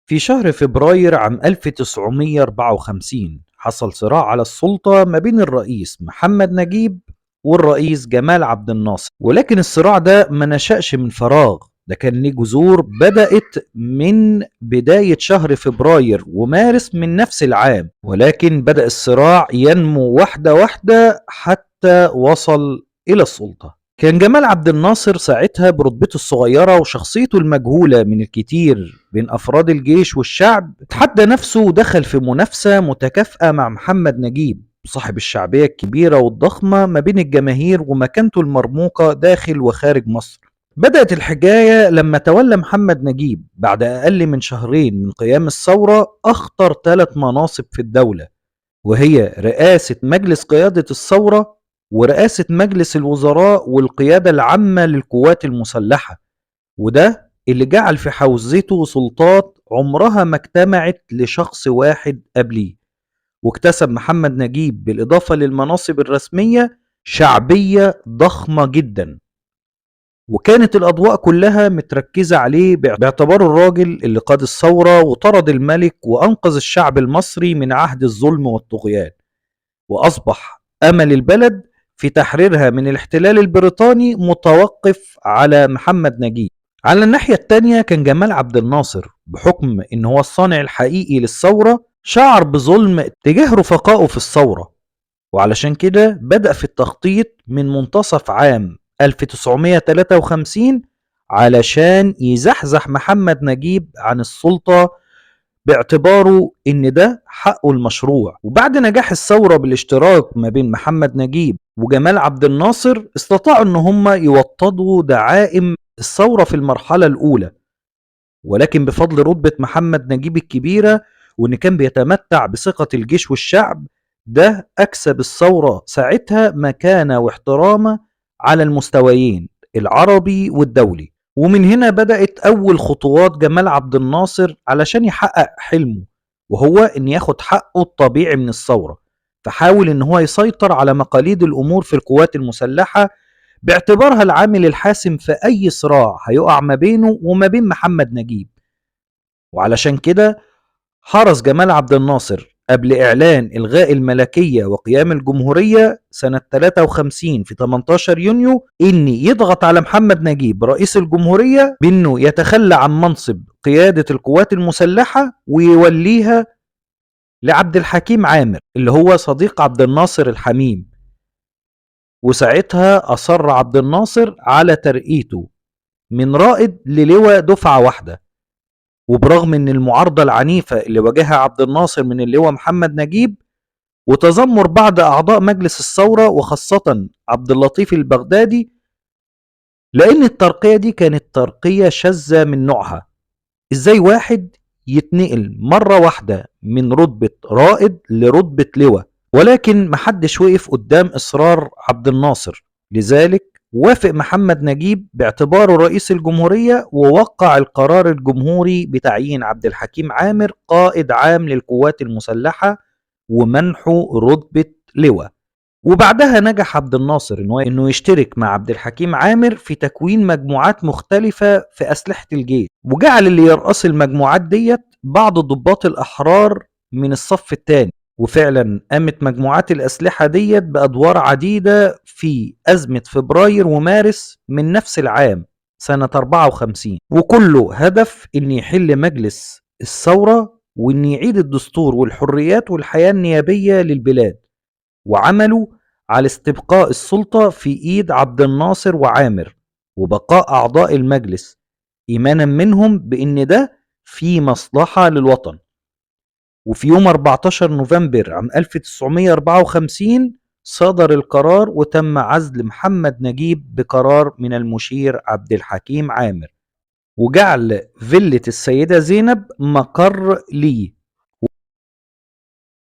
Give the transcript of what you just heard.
في شهر فبراير عام 1954 حصل صراع على السلطة ما بين الرئيس محمد نجيب والرئيس جمال عبد الناصر، ولكن الصراع ده ما نشأش من فراغ. ده كان ليه جذور بدأت من بداية شهر فبراير ومارس من نفس العام، ولكن بدأ الصراع ينمو واحدة واحدة حتى وصل إلى السلطة. كان جمال عبد الناصر ساعتها برتبته الصغيرة وشخصيته المجهولة من الكتير بين أفراد الجيش والشعب تحدى نفسه ودخل في منافسة متكافئة مع محمد نجيب صاحب الشعبية الكبيرة والضخمة ما بين الجماهير ومكانته المرموقة داخل وخارج مصر. بدأت الحكاية لما تولى محمد نجيب بعد أقل من شهرين من قيام الثورة أخطر 3 مناصب في الدولة، وهي رئاسة مجلس قيادة الثورة ورئاسة مجلس الوزراء والقيادة العامة للقوات المسلحة. وده اللي جعل في حوزته سلطات عمرها ما اجتمعت لشخص واحد قبليه، واكتسب محمد نجيب بالإضافة للمناصب الرسمية شعبية ضخمة جدا، وكانت الأضواء كلها متركزة عليه باعتباره الراجل اللي قاد الثورة وطرد الملك وأنقذ الشعب المصري من عهد الظلم والطغيان، وأصبح أمل البلد في تحريرها من الاحتلال البريطاني متوقف على محمد نجيب. على الناحية التانية كان جمال عبد الناصر بحكم إن هو الصانع الحقيقي للثورة شعر بظلم تجاه رفقائه في الثورة، وعلشان كده بدأ في التخطيط من منتصف عام 1953 علشان يزحزح محمد نجيب عن السلطة باعتباره ان ده حقه المشروع. وبعد نجاح الثورة بالاشتراك ما بين محمد نجيب وجمال عبد الناصر استطاعوا ان هم يوطدوا دعائم الثورة في المرحلة الاولى، ولكن بفضل رتبة محمد نجيب الكبيرة وان كان بيتمتع بثقة الجيش والشعب، ده اكسب الثورة ساعتها مكانة واحترامة على المستويين العربي والدولي. ومن هنا بدأت أول خطوات جمال عبد الناصر علشان يحقق حلمه، وهو إن ياخد حقه الطبيعي من الثورة. فحاول إن هو يسيطر على مقاليد الأمور في القوات المسلحة باعتبارها العامل الحاسم في أي صراع هيقع ما بينه وما بين محمد نجيب. وعلشان كده حرص جمال عبد الناصر قبل إعلان إلغاء الملكية وقيام الجمهورية سنة 53 في 18 يونيو إن يضغط على محمد نجيب رئيس الجمهورية بأنه يتخلى عن منصب قيادة القوات المسلحة ويوليها لعبد الحكيم عامر اللي هو صديق عبد الناصر الحميم. وساعتها أصر عبد الناصر على ترقيته من رائد للواء دفعة واحدة، وبرغم ان المعارضة العنيفة اللي واجهها عبد الناصر من اللواء محمد نجيب وتذمر بعض اعضاء مجلس الثورة وخاصة عبد اللطيف البغدادي، لان الترقية دي كانت ترقية شاذة من نوعها. ازاي واحد يتنقل مرة واحدة من رتبة رائد لرتبة لواء؟ ولكن محدش وقف قدام اصرار عبد الناصر، لذلك وافق محمد نجيب باعتباره رئيس الجمهورية ووقع القرار الجمهوري بتعيين عبد الحكيم عامر قائد عام للقوات المسلحة ومنحه رتبة لواء. وبعدها نجح عبد الناصر انه يشترك مع عبد الحكيم عامر في تكوين مجموعات مختلفة في أسلحة الجيش، وجعل اللي يرأس المجموعات ديت بعض ضباط الأحرار من الصف الثاني. وفعلا قامت مجموعات الأسلحة ديت بأدوار عديدة في أزمة فبراير ومارس من نفس العام سنة 54، وكله هدف ان يحل مجلس الثورة وان يعيد الدستور والحريات والحياة النيابية للبلاد. وعملوا على استبقاء السلطة في ايد عبد الناصر وعامر وبقاء اعضاء المجلس ايمانا منهم بان ده في مصلحة للوطن. وفي يوم 14 نوفمبر عام 1954 صدر القرار وتم عزل محمد نجيب بقرار من المشير عبد الحكيم عامر، وجعل فيلة السيدة زينب مقر ليه.